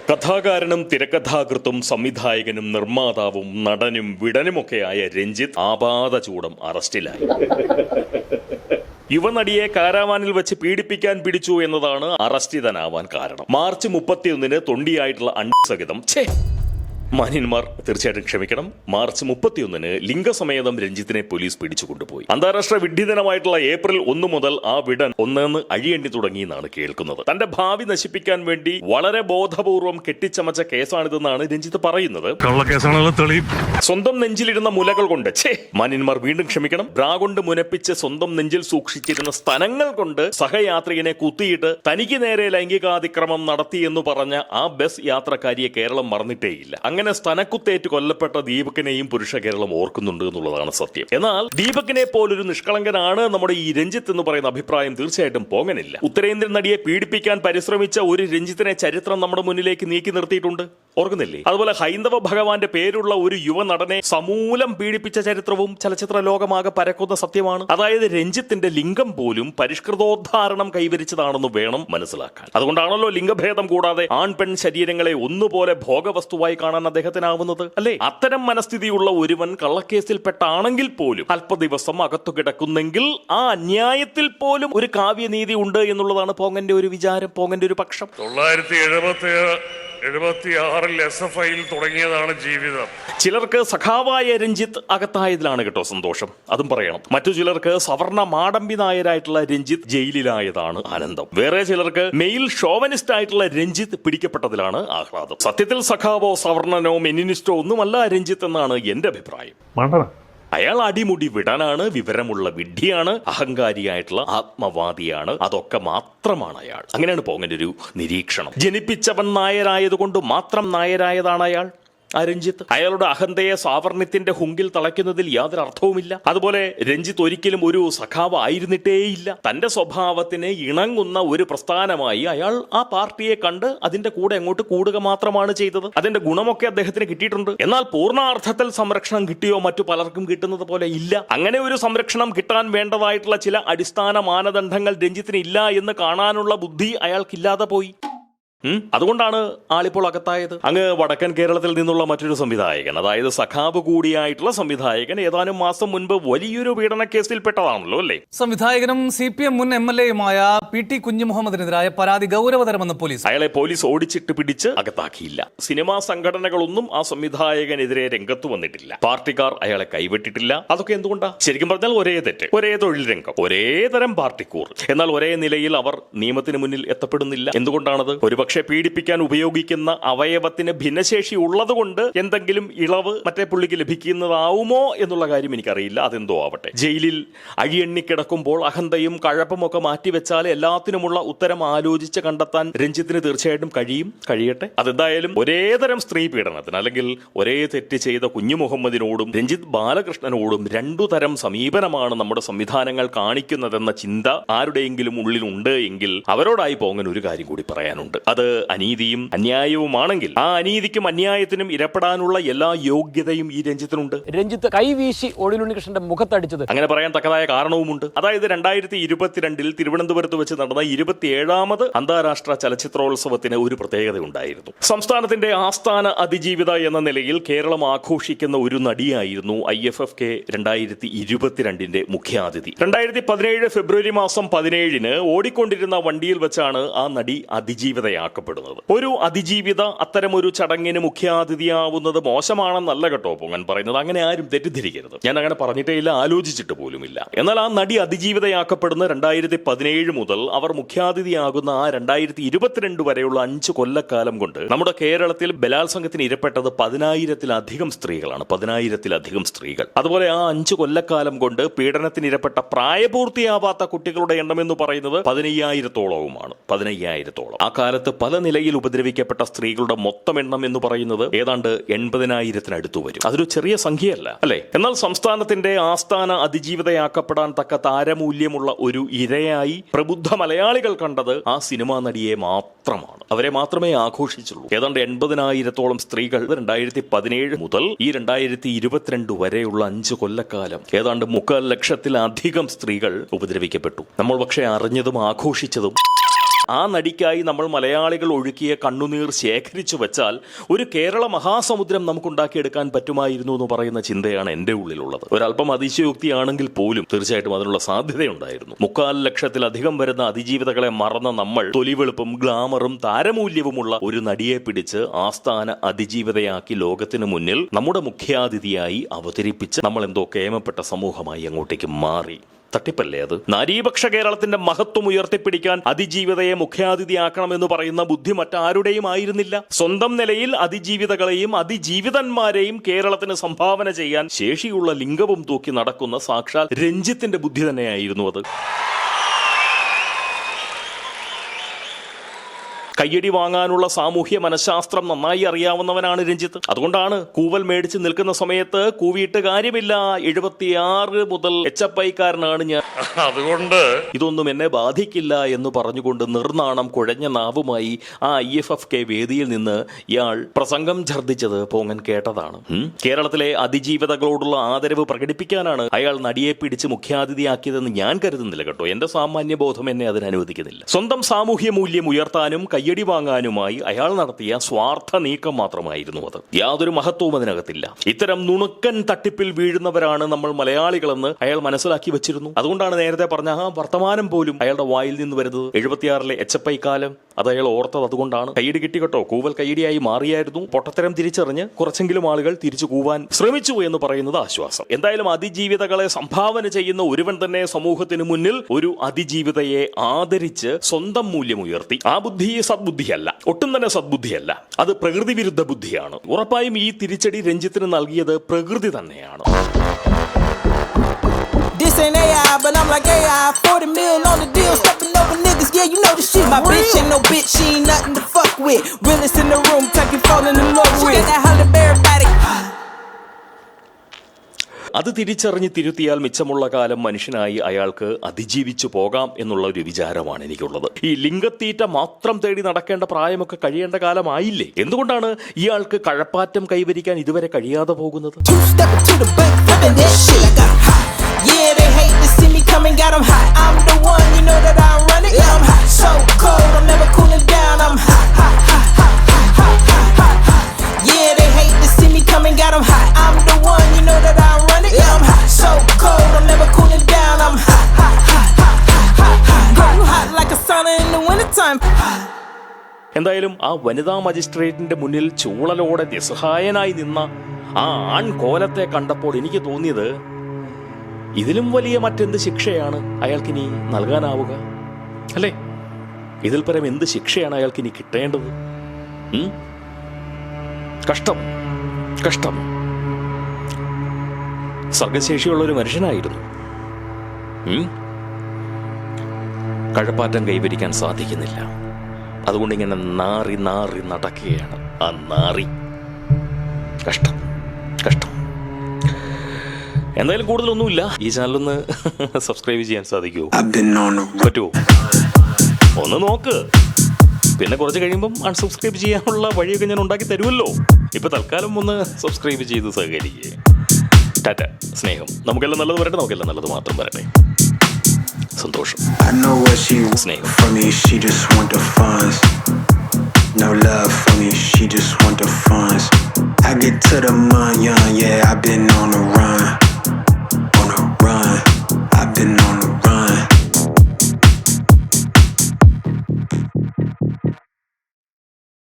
കഥാകാരനും തിരക്കഥാകൃത്തും സംവിധായകനും നിർമ്മാതാവും നടനും വിടനുമൊക്കെയായ രഞ്ജിത്ത് ആപാദചൂടം അറസ്റ്റിലായി. യുവനടിയെ കാരാവാനിൽ വെച്ച് പീഡിപ്പിക്കാൻ പിടിച്ചു എന്നതാണ് അറസ്റ്റിതനാവാൻ കാരണം. മാർച്ച് 31 തൊണ്ടിയായിട്ടുള്ള സഹിതം മാന്യന്മാർ തീർച്ചയായിട്ടും ക്ഷമിക്കണം. മാർച്ച് 31 ലിംഗസമേതം രഞ്ജിത്തിനെ പോലീസ് പിടിച്ചുകൊണ്ടുപോയി. അന്താരാഷ്ട്ര വിഡ്ഢിദിനമായിട്ടുള്ള ഏപ്രിൽ 1 മുതൽ ആ വിടൻ ഒന്നെന്ന് അഴിയെണ്ണി തുടങ്ങിയെന്നാണ് കേൾക്കുന്നത്. തന്റെ ഭാവി നശിപ്പിക്കാൻ വേണ്ടി വളരെ ബോധപൂർവം കെട്ടിച്ചമച്ച കേസാണിതെന്നാണ് രഞ്ജിത്ത് പറയുന്നത്. സ്വന്തം നെഞ്ചിലിരുന്ന മുലകൾ കൊണ്ട് മാന്യന്മാർ വീണ്ടും ക്ഷമിക്കണം. ബ്രാ കൊണ്ട് മുനപ്പിച്ച് സ്വന്തം നെഞ്ചിൽ സൂക്ഷിച്ചിരുന്ന സ്ഥലങ്ങൾ കൊണ്ട് സഹയാത്രികനെ കുത്തിയിട്ട് തനിക്ക് നേരെ ലൈംഗികാതിക്രമം നടത്തിയെന്ന് പറഞ്ഞ ആ ബസ് യാത്രക്കാരിയെ കേരളം മറന്നിട്ടേയില്ല. അങ്ങനെ സ്തനക്കുത്തേറ്റ് കൊല്ലപ്പെട്ട ദീപകിനെയും പുരുഷ കേരളം ഓർക്കുന്നുണ്ട് എന്നുള്ളതാണ് സത്യം. എന്നാൽ ദീപകിനെ പോലൊരു നിഷ്കളങ്കനാണ് നമ്മുടെ ഈ രഞ്ജിത്ത് എന്ന് പറയുന്ന അഭിപ്രായം തീർച്ചയായിട്ടും പോങ്ങനില്ല. ഉത്തരേന്ത്യൻ നടിയെ പീഡിപ്പിക്കാൻ പരിശ്രമിച്ച ഒരു രഞ്ജിത്തിനെ ചരിത്രം നമ്മുടെ മുന്നിലേക്ക് നീക്കി നിർത്തിയിട്ടുണ്ട്, ഓർക്കുന്നില്ലേ? അതുപോലെ ഹൈന്ദവ ഭഗവാന്റെ പേരുള്ള ഒരു യുവ നടനെ സമൂലം പീഡിപ്പിച്ച ചരിത്രവും ചലച്ചിത്ര ലോകമാകെ പരക്കുന്ന സത്യമാണ്. അതായത് രഞ്ജിത്തിന്റെ ലിംഗം പോലും പരിഷ്കൃതോദ്ധാരണം കൈവരിച്ചതാണെന്ന് വേണം മനസ്സിലാക്കാൻ. അതുകൊണ്ടാണല്ലോ ലിംഗഭേദം കൂടാതെ ആൺ പെൺ ശരീരങ്ങളെ ഒന്നുപോലെ ഭോഗവസ്തുവായി കാണാൻ അദ്ദേഹത്തിനാവുന്നത്, അല്ലേ? അത്തരം മനസ്ഥിതിയുള്ള ഒരുവൻ കള്ളക്കേസിൽപ്പെട്ടാണെങ്കിൽ പോലും അല്പ ദിവസം അകത്തു കിടക്കുന്നെങ്കിൽ ആ അന്യായത്തിൽ പോലും ഒരു കാവ്യനീതി ഉണ്ട് എന്നുള്ളതാണ് പോങ്ങന്റെ ഒരു വിചാരം, പോങ്ങന്റെ ഒരു പക്ഷം. 1976 SFIയിൽ തുടങ്ങിയതാണ് ജീവിതം. ചിലർക്ക് സഖാവായ രഞ്ജിത്ത് അകത്തായതിലാണ് കേട്ടോ സന്തോഷം, അതും പറയണം. മറ്റു ചിലർക്ക് സവർണ മാടമ്പി നായരായിട്ടുള്ള രഞ്ജിത്ത് ജയിലിലായതാണ് ആനന്ദം. വേറെ ചിലർക്ക് മെയിൽ ഷോവനിസ്റ്റ് ആയിട്ടുള്ള രഞ്ജിത്ത് പിടിക്കപ്പെട്ടതിലാണ് ആഹ്ലാദം. സത്യത്തിൽ സഖാവോ സവർണനോ മെനിനിസ്റ്റോ ഒന്നുമല്ല രഞ്ജിത്ത് എന്നാണ് എന്റെ അഭിപ്രായം. അയാൾ അടിമുടി വിടാനാണ്, വിവരമുള്ള വിഡ്ഢിയാണ്, അഹങ്കാരിയായിട്ടുള്ള ആത്മവാദിയാണ്. അതൊക്കെ മാത്രമാണ് അയാൾ. അങ്ങനെയാണ് പോങ്ങന്റെ ഒരു നിരീക്ഷണം. ജനിപ്പിച്ചവൻ നായരായതുകൊണ്ട് മാത്രം നായരായതാണ് അയാൾ രഞ്ജിത്ത്. അയാളുടെ അഹന്തയെ സാവർണ്യത്തിന്റെ ഹുങ്കിൽ തളയ്ക്കുന്നതിൽ യാതൊരു അർത്ഥവുമില്ല. അതുപോലെ രഞ്ജിത്ത് ഒരിക്കലും ഒരു സഖാവ് ആയിരുന്നിട്ടേയില്ല. തന്റെ സ്വഭാവത്തിന് ഇണങ്ങുന്ന ഒരു പ്രസ്ഥാനമായി അയാൾ ആ പാർട്ടിയെ കണ്ട് അതിന്റെ കൂടെ അങ്ങോട്ട് കൂടുക മാത്രമാണ് ചെയ്തത്. അതിന്റെ ഗുണമൊക്കെ അദ്ദേഹത്തിന് കിട്ടിയിട്ടുണ്ട്. എന്നാൽ പൂർണ്ണാർത്ഥത്തിൽ സംരക്ഷണം കിട്ടിയോ മറ്റു പലർക്കും കിട്ടുന്നത് പോലെ ഇല്ല. അങ്ങനെ ഒരു സംരക്ഷണം കിട്ടാൻ വേണ്ടതായിട്ടുള്ള ചില അടിസ്ഥാന മാനദണ്ഡങ്ങൾ രഞ്ജിത്തിന് ഇല്ല എന്ന് കാണാനുള്ള ബുദ്ധി അയാൾക്കില്ലാതെ പോയി. അതുകൊണ്ടാണ് ആളിപ്പോൾ അകത്തായത്. അങ്ങ് വടക്കൻ കേരളത്തിൽ നിന്നുള്ള മറ്റൊരു സംവിധായകൻ, അതായത് സഖാബ് കൂടിയായിട്ടുള്ള സംവിധായകൻ ഏതാനും മാസം മുൻപ് വലിയൊരു പീഡന കേസിൽപ്പെട്ടതാണല്ലോ, അല്ലേ? സംവിധായകനും CPM മുൻ MLA-യുമായ PT കുഞ്ഞുമുഹമ്മദിനെതിരായ പരാതി ഗൗരവതരമെന്ന് പോലീസ്. അയാളെ പോലീസ് ഓടിച്ചിട്ട് പിടിച്ച് അകത്താക്കിയില്ല. സിനിമാ സംഘടനകളൊന്നും ആ സംവിധായകനെതിരെ രംഗത്ത് വന്നിട്ടില്ല. പാർട്ടിക്കാർ അയാളെ കൈവിട്ടിട്ടില്ല. അതൊക്കെ എന്തുകൊണ്ടാ? ശരിക്കും പറഞ്ഞാൽ ഒരേ തെറ്റ്, ഒരേ തൊഴിൽ രംഗം, ഒരേ തരം പാർട്ടിക്കൂർ, എന്നാൽ ഒരേ നിലയിൽ അവർ നിയമത്തിന് മുന്നിൽ എത്തപ്പെടുന്നില്ല. എന്തുകൊണ്ടാണത്? ഒരുപക്ഷെ പീഡിപ്പിക്കാൻ ഉപയോഗിക്കുന്ന അവയവത്തിന് ഭിന്നശേഷി ഉള്ളതുകൊണ്ട് എന്തെങ്കിലും ഇളവ് മറ്റേ പുള്ളിക്ക് ലഭിക്കുന്നതാവുമോ എന്നുള്ള കാര്യം എനിക്കറിയില്ല. അതെന്തോ ആവട്ടെ. ജയിലിൽ അഴിയെണ്ണി കിടക്കുമ്പോൾ അഹന്തയും കഴപ്പും ഒക്കെ മാറ്റിവെച്ചാൽ എല്ലാത്തിനുമുള്ള ഉത്തരം ആലോചിച്ച് കണ്ടെത്താൻ രഞ്ജിത്തിന് തീർച്ചയായിട്ടും കഴിയട്ടെ. അതെന്തായാലും ഒരേതരം സ്ത്രീ പീഡനത്തിന് അല്ലെങ്കിൽ ഒരേ തെറ്റ് ചെയ്ത കുഞ്ഞുമുഹമ്മദിനോടും രഞ്ജിത്ത് ബാലകൃഷ്ണനോടും രണ്ടു തരം സമീപനമാണ് നമ്മുടെ സംവിധാനങ്ങൾ കാണിക്കുന്നതെന്ന ചിന്ത ആരുടെയെങ്കിലും ഉള്ളിലുണ്ട് എങ്കിൽ അവരോടായി പോങ്ങൻ ഒരു കാര്യം കൂടി പറയാനുണ്ട്. അത് അനീതിയും അന്യായവുമാണെങ്കിൽ ആ അനീതിക്കും അന്യായത്തിനും ഇരപ്പെടാനുള്ള എല്ലാ യോഗ്യതയും ഈ രഞ്ജിത്തിനുണ്ട്. രഞ്ജിത്ത് കൈവീശി ഒളിലുണ്ണികൃഷ്ണന്റെ മുഖത്തടിച്ചത് അങ്ങനെ പറയാൻ തക്കതായ കാരണവുമുണ്ട്. അതായത് 2022 തിരുവനന്തപുരത്ത് വെച്ച് നടന്ന 27ാമത് അന്താരാഷ്ട്ര ചലച്ചിത്രോത്സവത്തിന് ഒരു പ്രത്യേകത ഉണ്ടായിരുന്നു. സംസ്ഥാനത്തിന്റെ ആസ്ഥാന അതിജീവിത എന്ന നിലയിൽ കേരളം ആഘോഷിക്കുന്ന ഒരു നടിയായിരുന്നു IFFK 2022 മുഖ്യാതിഥി. 2017 ഫെബ്രുവരി മാസം 17 ഓടിക്കൊണ്ടിരുന്ന വണ്ടിയിൽ വെച്ചാണ് ആ നടി അതിജീവിതയാക്കപ്പെടുന്നത്. ഒരു അതിജീവിത അത്തരമൊരു ചടങ്ങിന് മുഖ്യാതിഥിയാവുന്നത് മോശമാണെന്നല്ല കേട്ടോ പൊങ്ങൻ പറയുന്നത്. അങ്ങനെ ആരും തെറ്റിദ്ധരിക്കരുത്. ഞാൻ അങ്ങനെ പറഞ്ഞിട്ടേ ഇല്ല, ആലോചിച്ചിട്ട് പോലുമില്ല. എന്നാൽ ആ നടി അതിജീവിതയാക്കപ്പെടുന്ന 2017 മുതൽ അവർ മുഖ്യാതിഥിയാകുന്ന ആ 2022 വരെയുള്ള 5 കൊല്ലക്കാലം കൊണ്ട് നമ്മുടെ കേരളത്തിൽ ബലാത്സംഗത്തിന് ഇരപ്പെട്ടത് 10,000-ലധികം സ്ത്രീകളാണ്. 10,000-ലധികം സ്ത്രീകൾ. അതുപോലെ ആ 5 കൊല്ലക്കാലം കൊണ്ട് പീഡനത്തിന് ഇരപ്പെട്ട പ്രായപൂർത്തിയാവാത്ത കുട്ടികളുടെ എണ്ണം എന്ന് പറയുന്നത് 15,000-ഓളവുമാണ്. 15,000-ഓളം. ആ കാലത്ത് പല നിലയിൽ ഉപദ്രവിക്കപ്പെട്ട സ്ത്രീകളുടെ മൊത്തം എണ്ണം എന്ന് പറയുന്നത് ഏതാണ്ട് 80,000-അടുത്ത് വരും. അതൊരു ചെറിയ സംഖ്യയല്ല, അല്ലെ? എന്നാൽ സംസ്ഥാനത്തിന്റെ ആസ്ഥാന അതിജീവിതയാക്കപ്പെടാൻ തക്ക താരമൂല്യമുള്ള ഒരു ഇരയായി പ്രബുദ്ധ മലയാളികൾ കണ്ടത് ആ സിനിമാ നടിയെ മാത്രമാണ്. അവരെ മാത്രമേ ആഘോഷിച്ചുള്ളൂ. ഏതാണ്ട് 80,000-ഓളം സ്ത്രീകൾ 2017 മുതൽ ഈ 2022 വരെയുള്ള 5 കൊല്ലക്കാലം ഏതാണ്ട് 3,00,000-ലധികം സ്ത്രീകൾ ഉപദ്രവിക്കപ്പെട്ടു. നമ്മൾ പക്ഷേ അറിഞ്ഞതും ആഘോഷിച്ചതും ആ നടിക്കായി നമ്മൾ മലയാളികൾ ഒഴുക്കിയ കണ്ണുനീർ ശേഖരിച്ചു വെച്ചാൽ ഒരു കേരള മഹാസമുദ്രം നമുക്കുണ്ടാക്കിയെടുക്കാൻ പറ്റുമായിരുന്നു എന്ന് പറയുന്ന ചിന്തയാണ് എൻ്റെ ഉള്ളിലുള്ളത്. ഒരല്പം അതിശയോക്തിയാണെങ്കിൽ പോലും തീർച്ചയായിട്ടും അതിനുള്ള സാധ്യതയുണ്ടായിരുന്നു. 3/4 ലക്ഷത്തിലധികം വരുന്ന അതിജീവിതകളെ മറന്ന നമ്മൾ തൊലിവെളുപ്പും ഗ്ലാമറും താരമൂല്യവുമുള്ള ഒരു നടിയെ പിടിച്ച് ആസ്ഥാന അതിജീവിതയാക്കി ലോകത്തിന് മുന്നിൽ നമ്മുടെ മുഖ്യാതിഥിയായി അവതരിപ്പിച്ച് നമ്മൾ എന്തോ കേമപ്പെട്ട സമൂഹമായി അങ്ങോട്ടേക്ക് മാറി. തട്ടിപ്പല്ലേ അത്? നാരീപക്ഷ കേരളത്തിന്റെ മഹത്വം ഉയർത്തിപ്പിടിക്കാൻ അതിജീവിതയെ മുഖ്യാതിഥിയാക്കണമെന്ന് പറയുന്ന ബുദ്ധി മറ്റാരുടെയും ആയിരുന്നില്ല. സ്വന്തം നിലയിൽ അതിജീവിതകളെയും അതിജീവിതന്മാരെയും കേരളത്തിന് സംഭാവന ചെയ്യാൻ ശേഷിയുള്ള ലിംഗവും തൂക്കി നടക്കുന്ന സാക്ഷാൽ രഞ്ജിത്തിന്റെ ബുദ്ധി തന്നെയായിരുന്നു അത്. കയ്യടി വാങ്ങാനുള്ള സാമൂഹ്യ മനഃശാസ്ത്രം നന്നായി അറിയാവുന്നവനാണ് രഞ്ജിത്ത്. അതുകൊണ്ടാണ് കൂവൽ മേടിച്ച് നിൽക്കുന്ന സമയത്ത് കൂവിയിട്ട് കാര്യമില്ല, 76 മുതൽ HFIക്കാരനാണ് ഞാൻ, അതുകൊണ്ട് ഇതൊന്നും എന്നെ ബാധിക്കില്ല എന്ന് പറഞ്ഞുകൊണ്ട് നിർനാണം കുഴഞ്ഞ നാവുമായി ആ IFFK വേദിയിൽ നിന്ന് ഇയാൾ പ്രസംഗം ഛർദ്ദിച്ചത് പോങ്ങൻ കേട്ടതാണ്. കേരളത്തിലെ അതിജീവിതകളോടുള്ള ആദരവ് പ്രകടിപ്പിക്കാനാണ് അയാൾ നടിയെ പിടിച്ച് മുഖ്യാതിഥിയാക്കിയതെന്ന് ഞാൻ കരുതുന്നില്ല കേട്ടോ. എന്റെ സാമാന്യ ബോധം എന്നെ അതിന് അനുവദിക്കുന്നില്ല. സ്വന്തം സാമൂഹ്യ മൂല്യം ഉയർത്താനും കയ്യടി വാങ്ങാനുമായി അയാൾ നടത്തിയ സ്വാർത്ഥ നീക്കം മാത്രമായിരുന്നു അത്. യാതൊരു മഹത്വവും അതിനകത്തില്ല. ഇത്തരം നുണുക്കൻ തട്ടിപ്പിൽ വീഴുന്നവരാണ് നമ്മൾ മലയാളികളെന്ന് അയാൾ മനസ്സിലാക്കി വെച്ചിരുന്നു. അതുകൊണ്ടാണ് നേരത്തെ പറഞ്ഞ ആ വർത്തമാനം പോലും അയാളുടെ വായിൽ നിന്ന് വരുന്നത്. 76 HFI കാലം അത് അയാൾ ഓർത്തത് അതുകൊണ്ടാണ്. കയ്യടി കിട്ടി കേട്ടോ, കൂവൽ കയ്യടിയായി മാറിയായിരുന്നു. പൊട്ടത്തരം തിരിച്ചറിഞ്ഞ് കുറച്ചെങ്കിലും ആളുകൾ തിരിച്ചു കൂവാൻ ശ്രമിച്ചു എന്ന് പറയുന്നത് ആശ്വാസം. എന്തായാലും അതിജീവിതകളെ സംഭാവന ചെയ്യുന്ന ഒരുവൻ തന്നെ സമൂഹത്തിന് മുന്നിൽ ഒരു അതിജീവിതയെ ആദരിച്ച് സ്വന്തം മൂല്യം ഉയർത്തി. ആ ബുദ്ധി സദ്ബുദ്ധിയല്ല, ഒട്ടും തന്നെ സദ്ബുദ്ധിയല്ല, അത് പ്രകൃതി വിരുദ്ധ ബുദ്ധിയാണ്. ഉറപ്പായും ഈ തിരിച്ചടി രഞ്ജിത്തിന് നൽകിയത് പ്രകൃതി തന്നെയാണ്. This ain't AI, but I'm like AI. 40 mil on the deal, stepping over niggas. Yeah, you know this shit. My bitch ain't no bitch, she ain't nothing to fuck with. Realest in the room, take you falling in love with. She got that Halle Berry body. അത് തിരിച്ചറിഞ്ഞ് തിരുത്തിയാൽ മിച്ചമുള്ള കാലം മനുഷ്യനായി അയാൾക്ക് അതിജീവിച്ചു പോകാം എന്നുള്ള ഒരു വിചാരമാണ് എനിക്കുള്ളത്. ഈ ലിംഗത്തീറ്റ മാത്രം തേടി നടക്കേണ്ട പ്രായമൊക്കെ കഴിയേണ്ട കാലമായില്ലേ? എന്തുകൊണ്ടാണ് ഇയാൾക്ക് കഴപ്പാറ്റം കൈവരിക്കാൻ ഇതുവരെ കഴിയാതെ പോകുന്നത്? Yeah, they hate to see me coming, got them hot. I'm the one, you know that I run it. Yeah, I'm hot, so cold, I'm never cooling down. I'm hot, hot, hot, hot, hot, hot, hot, hot. Yeah, they hate to see me coming, got them hot. I'm the one, you know that I run it. Yeah, I'm hot, so cold, I'm never cooling down. I'm hot, hot, hot, hot, hot, hot, hot. I'm hot like a sauna in the wintertime. എന്തായാലും ആ വനിതാ മജിസ്ട്രേറ്റിന്റെ മുന്നിൽ ചൂളലോടെ നിസ്സഹായനായി നിന്ന ആ ആൺകോലത്തെ കണ്ടപ്പോൾ എനിക്ക് തോന്നിയത്, ഇതിലും വലിയ മറ്റെന്ത് ശിക്ഷയാണ് അയാൾക്കിനി നൽകാനാവുക? അല്ലേ? ഇതിൽ പരം എന്ത് ശിക്ഷയാണ് അയാൾക്കിനി കിട്ടേണ്ടത്? കഷ്ടം, കഷ്ടം. സർഗശേഷിയുള്ള ഒരു മനുഷ്യനായിരുന്നു. കഴപ്പാറ്റം കൈവരിക്കാൻ സാധിക്കുന്നില്ല. അതുകൊണ്ട് ഇങ്ങനെ നാറി നാറി നടക്കുകയാണ് ആ നാറി. കഷ്ടം, കഷ്ടം. എന്തായാലും കൂടുതലൊന്നുമില്ല. ഈ ചാനലൊന്ന് സബ്സ്ക്രൈബ് ചെയ്യാൻ സാധിക്കുമോ? പറ്റുമോ? ഒന്ന് നോക്ക്. പിന്നെ കുറച്ച് കഴിയുമ്പം അൺസബ്സ്ക്രൈബ് ചെയ്യാനുള്ള വഴിയൊക്കെ ഞാൻ ഉണ്ടാക്കി തരുമല്ലോ. ഇപ്പൊ തൽക്കാലം ഒന്ന് സബ്സ്ക്രൈബ് ചെയ്ത് സഹകരിക്കുക. ടാറ്റ, സ്നേഹം. നമുക്കെല്ലാം നല്ലത് വരട്ടെ, നമുക്കെല്ലാം നല്ലത് മാത്രം വരട്ടെ. സന്തോഷം, സ്നേഹം. No love for me, she just want the funds. I get to the money, yeah, I've been on the run.